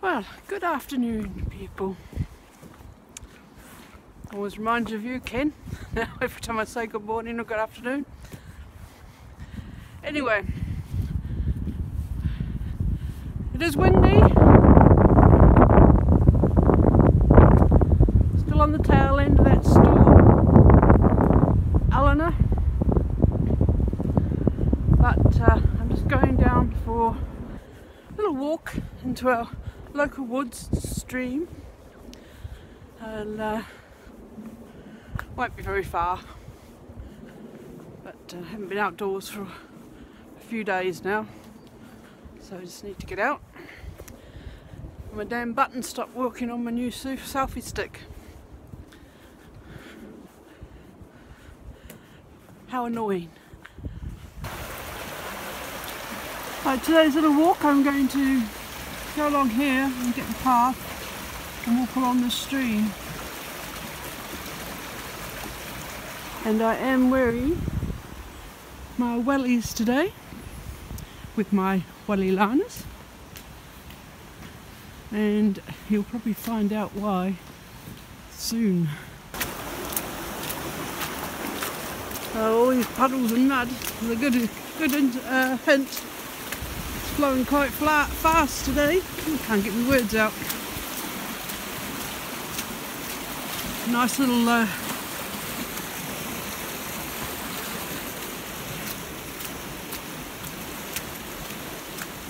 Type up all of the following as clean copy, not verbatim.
Well, good afternoon, people. Always reminds you of you, Ken. Now, every time I say good morning or good afternoon. Anyway, it is windy. Still on the tail end of that storm, Eleanor. But I'm just going down for a little walk into our local woods stream, and won't be very far, but I haven't been outdoors for a few days now, so I just need to get out. My damn button stopped working on my new selfie stick. How annoying. Right, today's little walk, I'm going to go along here and get the path and walk along the stream. And I am wearing my wellies today with my welly liners, and you'll probably find out why soon. All these puddles and mud is a good hint. Flowing quite fast today. I can't get my words out. Nice little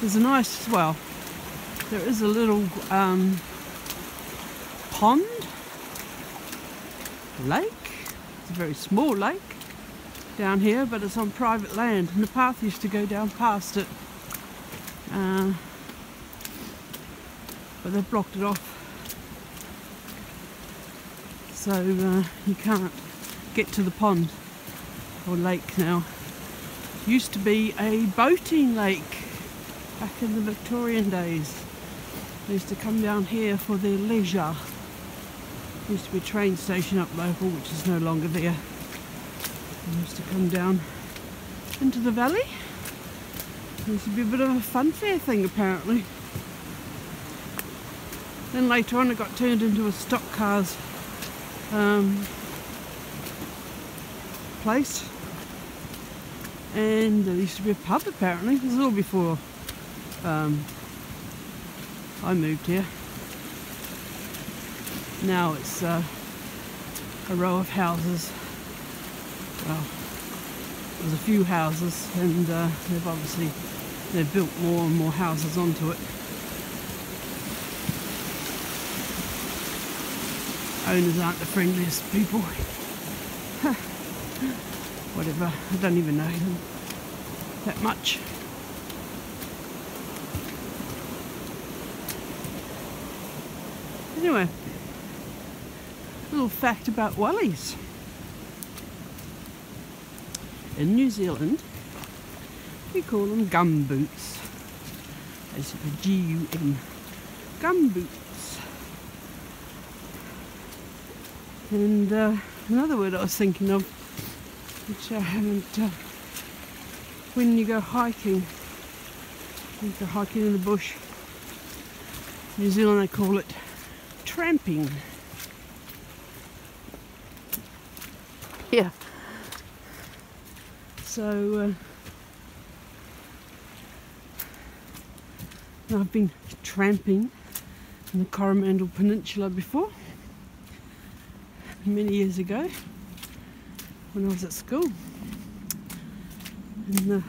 there's a nice, well, there is a little pond, lake. It's a very small lake down here, but it's on private land, and the path used to go down past it. But they've blocked it off, so you can't get to the pond or lake now. It used to be a boating lake back in the Victorian days. They used to come down here for their leisure. There used to be a train station up local, which is no longer there. They used to come down into the valley. There used to be a bit of a funfair thing apparently. Then later on it got turned into a stock cars place, and there used to be a pub apparently. This is all before I moved here. Now it's a row of houses. Well, there's a few houses, and they've built more and more houses onto it. Owners aren't the friendliest people. Whatever, I don't even know them that much. Anyway, a little fact about wellies. In New Zealand, we call them gum boots. As a G-U-M, gum boots. And another word I was thinking of, which I haven't, when you go hiking in the bush, New Zealand they call it tramping. Yeah. So I've been tramping in the Coromandel Peninsula before, many years ago when I was at school in the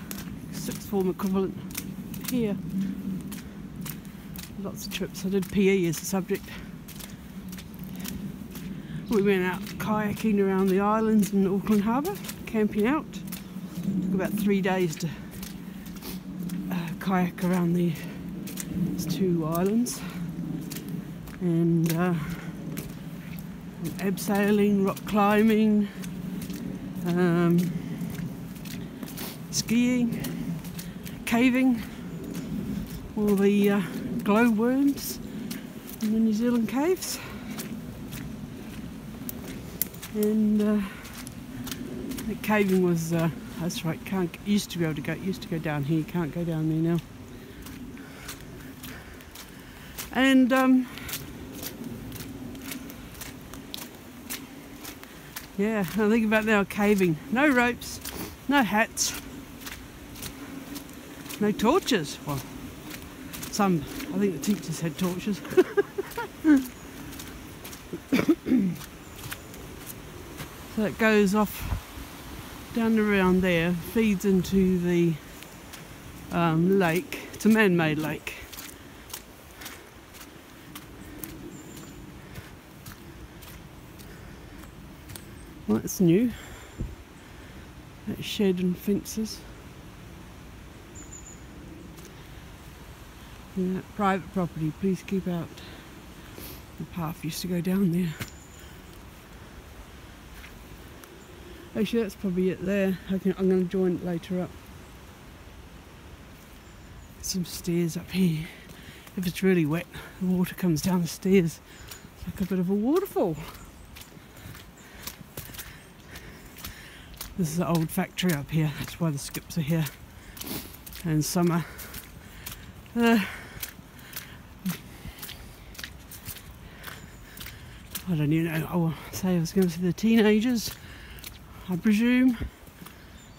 sixth form equivalent here. Lots of trips. I did PE as a subject. We went out kayaking around the islands in Auckland Harbour, camping out. Took about 3 days to kayak around these two islands, and abseiling, rock climbing, skiing, caving, all the glowworms in the New Zealand caves. And the caving was, that's right, used to go down here, you can't go down there now. And yeah, I think about now caving. No ropes, no hats, no torches. Well, some, I think the teachers had torches. So it goes off down around there, feeds into the lake. It's a man-made lake. Well, that's new. That shed and fences. Yeah, private property, please keep out. The path used to go down there. Actually, that's probably it there. I'm going to join it later up. Some stairs up here. If it's really wet, the water comes down the stairs. It's like a bit of a waterfall. This is the old factory up here. That's why the skips are here. And summer. I don't even know. I'll say I was going to say the teenagers. I presume.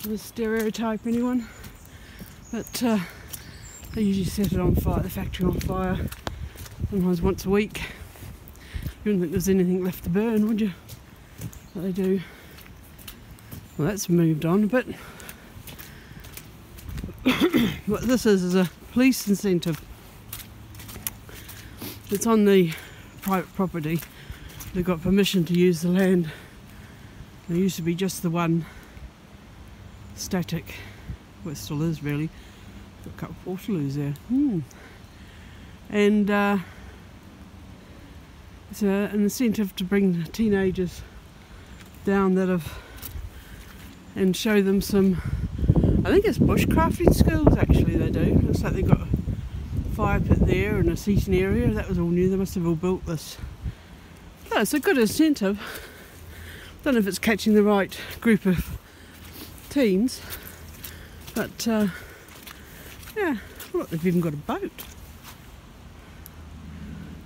Not a stereotype anyone. But they usually set it on fire, the factory on fire. Sometimes once a week. You wouldn't think there's anything left to burn, would you? But they do. Well, that's moved on a bit. What this is a police incentive. It's on the private property. They've got permission to use the land. There used to be just the one static. Well, it still is really. Got a couple of portaloos there. And it's an incentive to bring teenagers down that have and show them some, I think it's bushcrafting skills actually they do. Looks like they've got a fire pit there and a seating area. That was all new. They must have all built this. Oh, it's a good incentive. Don't know if it's catching the right group of teens, but yeah, look, they've even got a boat.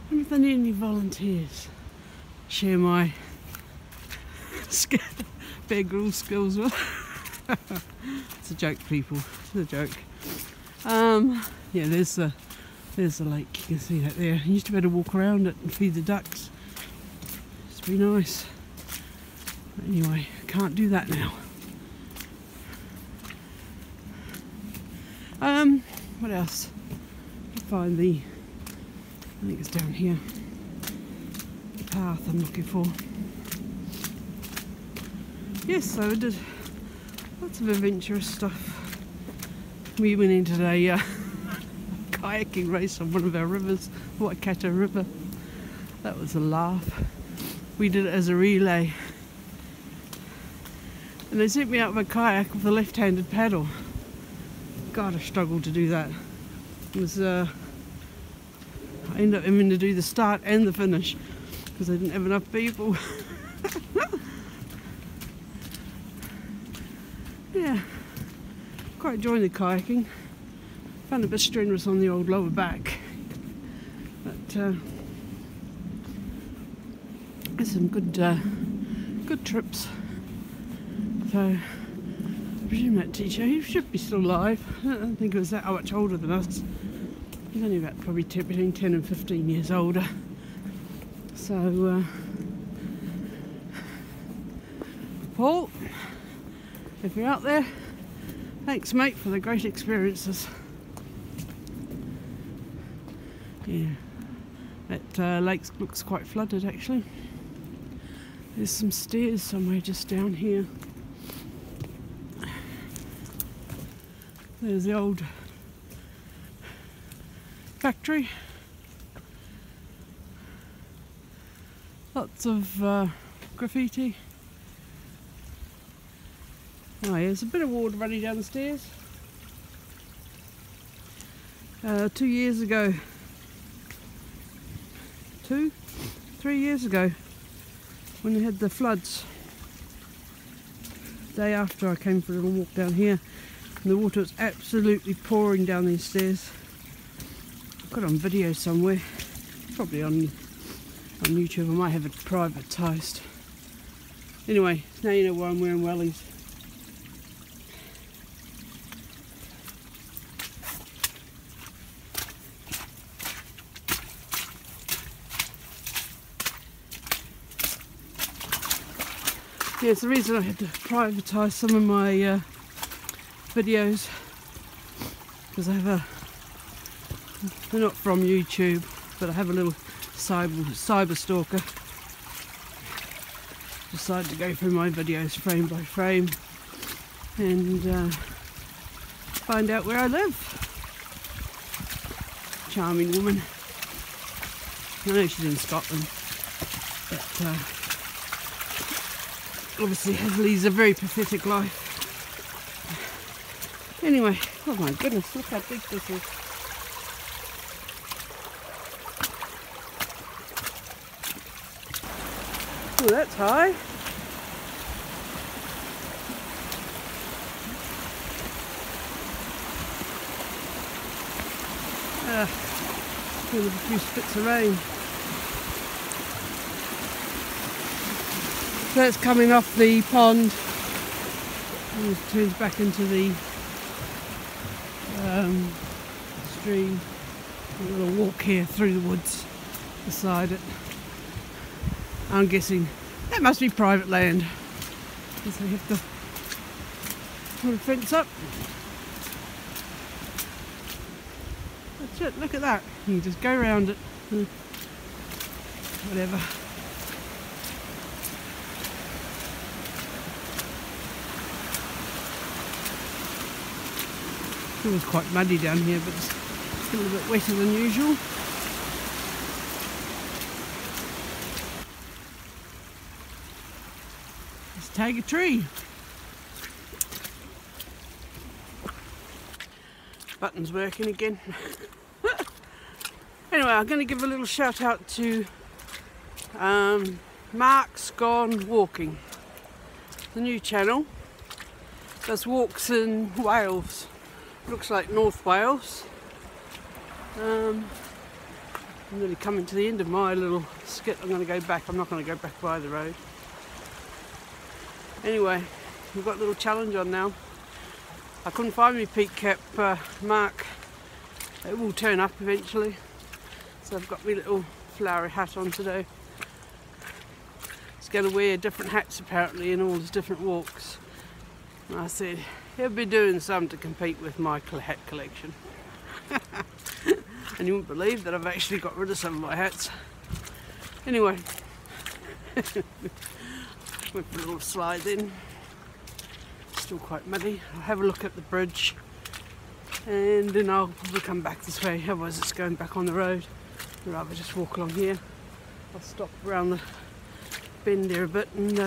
I wonder if they need any volunteers. Share my Bear Grylls skills with. It's a joke, people. It's a joke. Yeah, there's the lake. You can see that there. You used to be able to walk around it and feed the ducks. It's be nice. But anyway, can't do that now. What else? Find the, I think it's down here, the path I'm looking for. Yes, so I did lots of adventurous stuff. We went into a kayaking race on one of our rivers, Waikato River. That was a laugh. We did it as a relay. And they sent me out with a kayak with a left-handed paddle. God, I struggled to do that. It was, I ended up having to do the start and the finish because I didn't have enough people. Yeah, quite enjoying the kayaking. Found it a bit strenuous on the old lower back, but there's some good trips. So I presume that teacher, he should be still alive. I don't think he was that much older than us. He's only about probably between 10 and 15 years older. So Paul, if you're out there, thanks mate for the great experiences. Yeah, that lake looks quite flooded actually. There's some stairs somewhere just down here. There's the old factory. Lots of graffiti. Oh, there's a bit of water running down the stairs. 2 years ago, 3 years ago, when we had the floods, the day after I came for a little walk down here, and the water was absolutely pouring down these stairs. I've got it on video somewhere. probably on YouTube. I might have it privatised. Anyway, now you know why I'm wearing wellies. Yeah, it's the reason I had to privatise some of my videos, because I have they're not from YouTube, but I have a little cyber stalker. Decided to go through my videos frame by frame and find out where I live. Charming woman. I know she's in Scotland, but obviously leads a very pathetic life. Anyway, oh my goodness, look how big this is. Oh, that's high. With a few spits of rain. So it's coming off the pond and it turns back into the stream. A little walk here through the woods beside it. I'm guessing that must be private land, because they have to put a fence up. That's it, look at that. You can just go around it. Whatever. It was quite muddy down here, but it's a little bit wetter than usual. Let's tag a tree. Button's working again. Anyway, I'm going to give a little shout out to Mark's Gone Walking. The new channel does walks in Wales. Looks like North Wales. I'm really coming to the end of my little skit. I'm going to go back. I'm not going to go back by the road. Anyway, we've got a little challenge on now. I couldn't find my peak cap mark. It will turn up eventually. So I've got my little flowery hat on today. It's going to wear different hats apparently in all these different walks. And I said, he'll be doing some to compete with my hat collection. And you wouldn't believe that I've actually got rid of some of my hats. Anyway, went for a little slide in. Still quite muddy. I'll have a look at the bridge and then I'll probably come back this way, otherwise it's going back on the road. I'd rather just walk along here. I'll stop around the bend there a bit and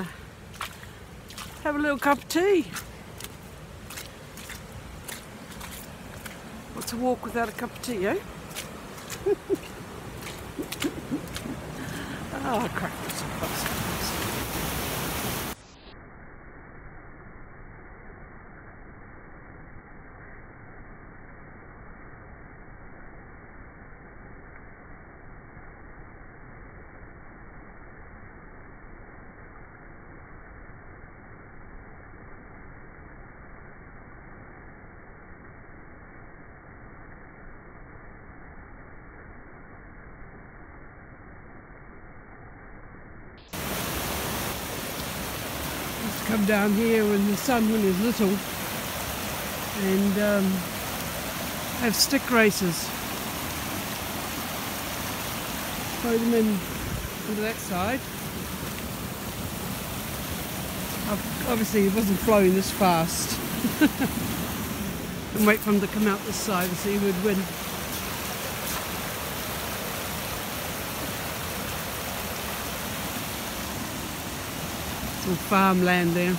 have a little cup of tea. What's a walk without a cup of tea, eh? Oh, crap, that's a bus. Come down here when the son when he's little and have stick races. Throw them in onto that side. Obviously it wasn't flowing this fast. And wait for him to come out this side and see who would win. It's all farmland there.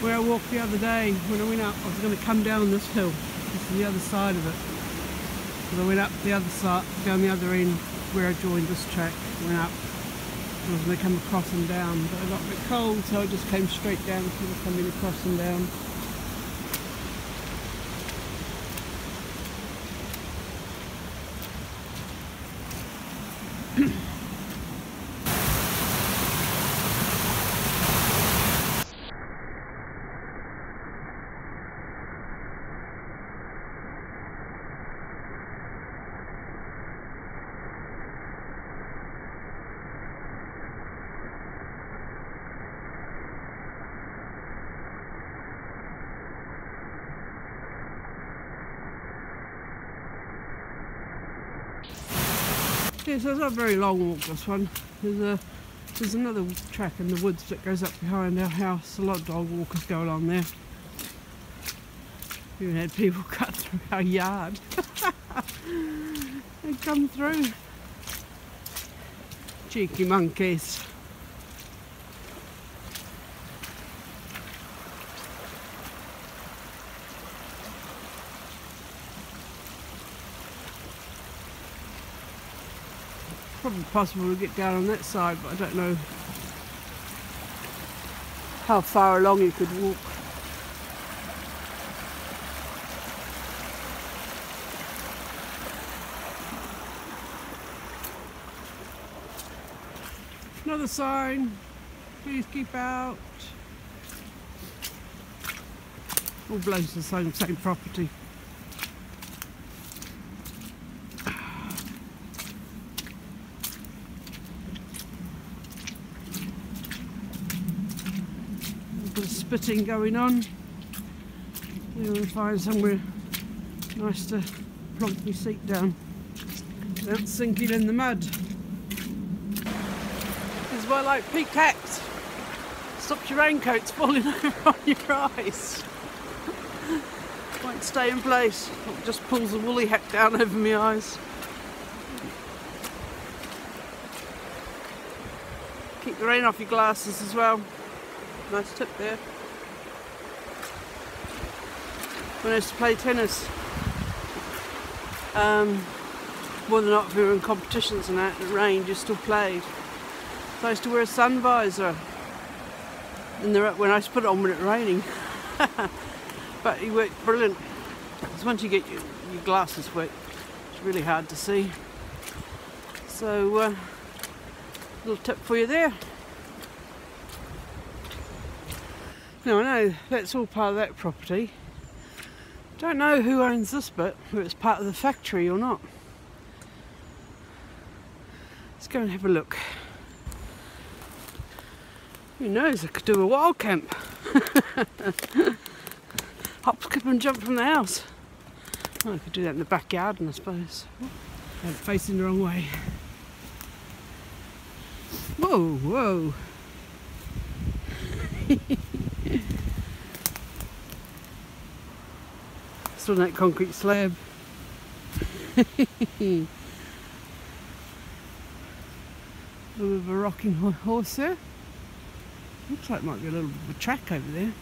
Where I walked the other day, when I went up, I was going to come down this hill. This is the other side of it. So I went up the other side, down the other end, where I joined this track. Went up. I was going to come across and down, but I got a bit cold, so I just came straight down instead of coming across and down. Yeah, so it's not a very long walk, this one. There's another track in the woods that goes up behind our house. A lot of dog walkers go along there. We even had people cut through our yard. They come through. Cheeky monkeys. Probably possible to get down on that side, but I don't know how far along you could walk. Another sign, please keep out. All belongs to the same property. A bit of spitting going on. I'm going to find somewhere nice to plonk my seat down without sinking in the mud. This is why I like peak hats. Stops your raincoats falling over on your eyes. Won't stay in place. It just pulls the woolly hat down over my eyes. Keep the rain off your glasses as well. Nice tip there. When I used to play tennis, more than not if we were in competitions and that, it rained, you still played. So I used to wear a sun visor when I used to put it on when it was raining. But it worked brilliant. Because once you get your glasses wet, it's really hard to see. So, little tip for you there. Now I know that's all part of that property. Don't know who owns this bit, whether it's part of the factory or not. Let's go and have a look. Who knows, I could do a wild camp. Hop, skip and jump from the house. Oh, I could do that in the backyard, I suppose. I'm facing the wrong way. Whoa, whoa. Still that concrete slab. A little bit of a rocking horse there. Looks like it might be a little bit of a track over there.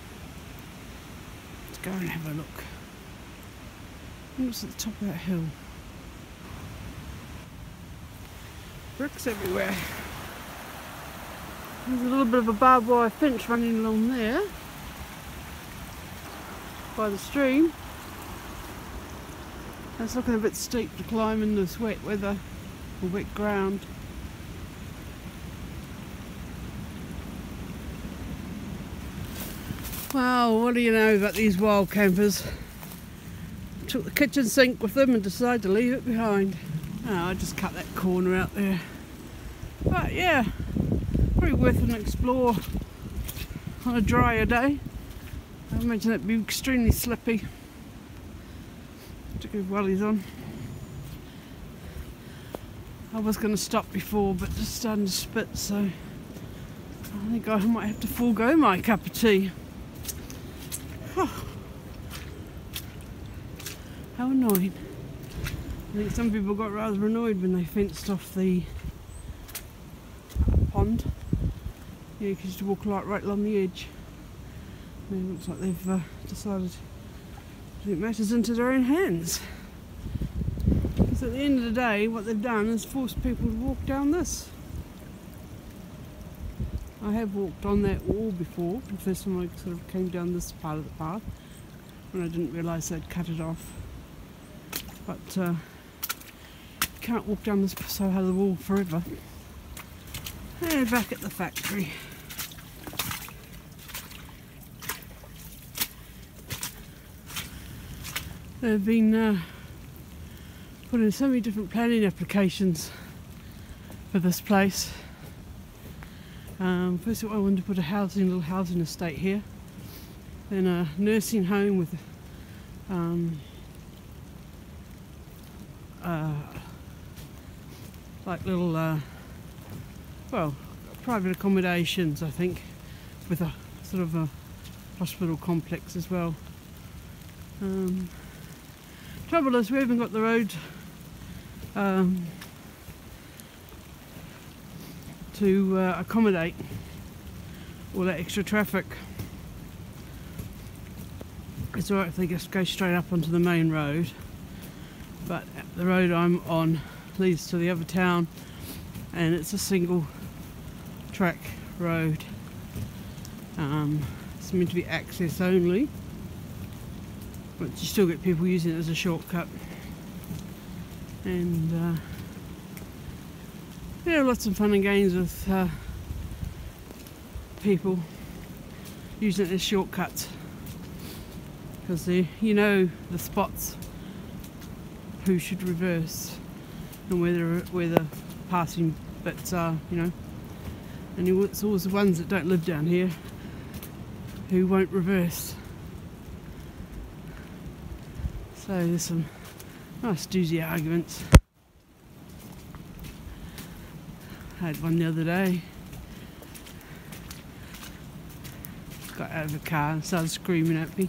Let's go and have a look. What's at the top of that hill? Bricks everywhere. There's a little bit of a barbed wire fence running along there by the stream. It's looking a bit steep to climb in this wet weather or wet ground. Well, what do you know about these wild campers? Took the kitchen sink with them and decided to leave it behind. Oh, I just cut that corner out there. But yeah, probably worth an explore on a drier day. I imagine it'd be extremely slippy. To go wellies on. I was going to stop before, but just starting to spit, so I think I might have to forego my cup of tea. How annoying. I think some people got rather annoyed when they fenced off the pond. Yeah, because you used to walk right along the edge. And it looks like they've decided to take matters into their own hands. Because at the end of the day, what they've done is forced people to walk down this. I have walked on that wall before. The first time I sort of came down this part of the path, when I didn't realise they'd cut it off. But you can't walk down this side of the wall forever. And back at the factory. They've been putting so many different planning applications for this place. First of all, I wanted to put a little housing estate here, then a nursing home with like little, well, private accommodations, I think, with a sort of a hospital complex as well. Trouble is, we haven't got the road to accommodate all that extra traffic. It's alright if they just go straight up onto the main road, but the road I'm on leads to the other town, and it's a single track road. It's meant to be access only, but you still get people using it as a shortcut. And yeah, lots of fun and games with people using it as shortcuts, because you know the spots who should reverse and where the passing bits are, you know. And it's always the ones that don't live down here who won't reverse. So there's some nice doozy arguments. I had one the other day. Got out of the car and started screaming at me.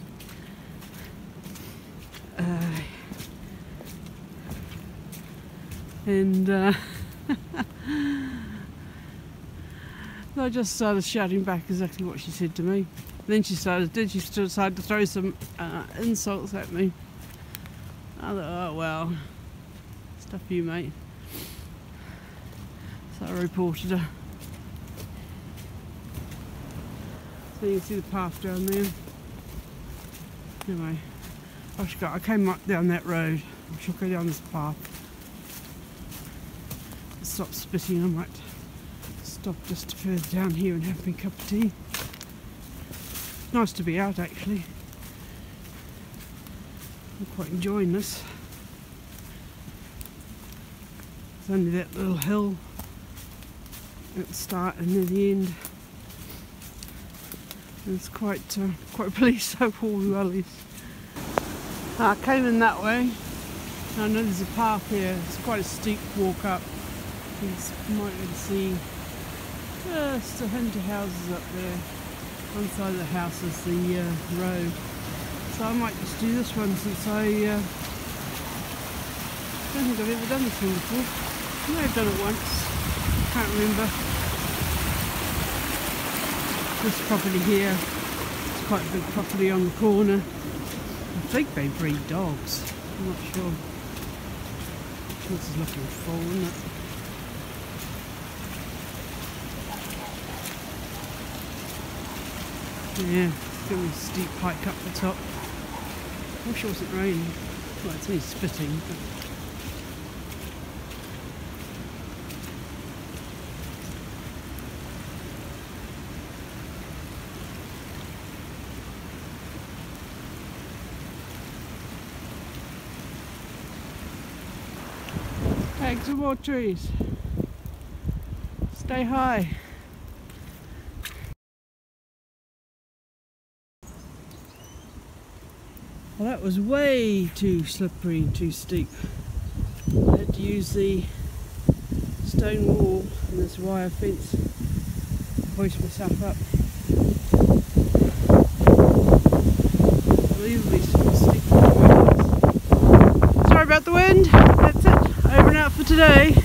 I just started shouting back exactly what she said to me. Then she decided to throw some insults at me. I thought, oh well, stuff you, mate. So I reported her. So you can see the path down there. Anyway, I came up down that road. I should go down this path. Stop spitting. I might stop just further down here and have me a cup of tea. Nice to be out, actually. I'm quite enjoying this. It's only that little hill at the start and near the end. And it's quite police up all the valleys. I came in that way. I know there's a path here. It's quite a steep walk up. You might be able to see still hinter houses up there. One side of the house is the road. So I might just do this one, since I don't think I've ever done this one before. I may have done it once. Can't remember. This property here, it's quite a big property on the corner. I think they breed dogs. I'm not sure. This is looking full, isn't it? Yeah, it's got a steep hike up the top. I wish it wasn't raining. Well, it's only spitting, but... Take some more trees. Stay high. Well, that was way too slippery and too steep. I had to use the stone wall and this wire fence to hoist myself up. Unbelievably steep. Sorry about the wind. That's it. Over and out for today.